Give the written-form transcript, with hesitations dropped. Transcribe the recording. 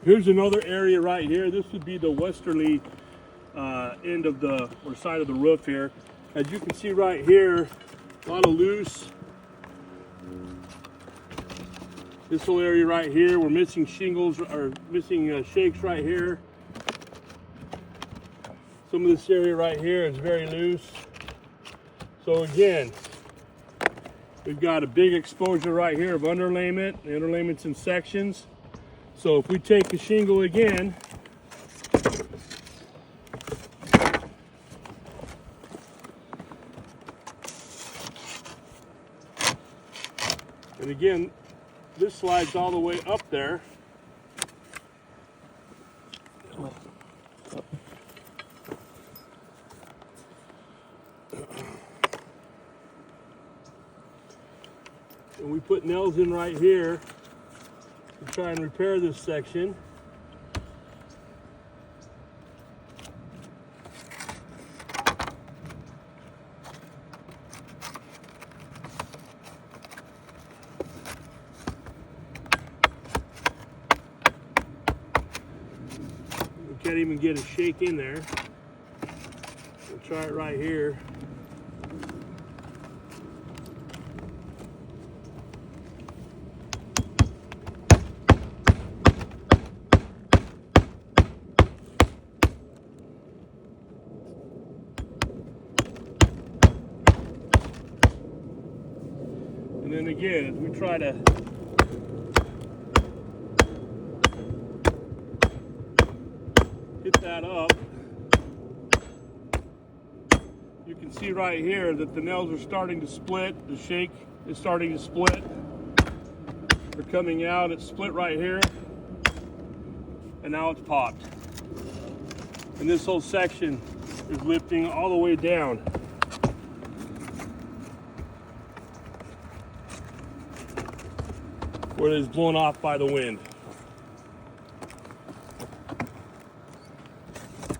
Here's another area right here. This would be the westerly end of the or side of the roof here. As you can see right here, a lot of loose. This whole area right here, we're missing shingles or missing shakes right here. Some of this area right here is very loose. So again, we've got a big exposure right here of underlayment. The underlayment's in sections. So if we take the shingle again, and again, this slides all the way up there. And we put nails in right here to try and repair this section. We can't even get a shake in there. We'll try it right here. And then again, as we try to get that up, you can see right here that the nails are starting to split. The shake is starting to split. They're coming out. It's split right here, and now it's popped. And this whole section is lifting all the way down. Where it is blown off by the wind.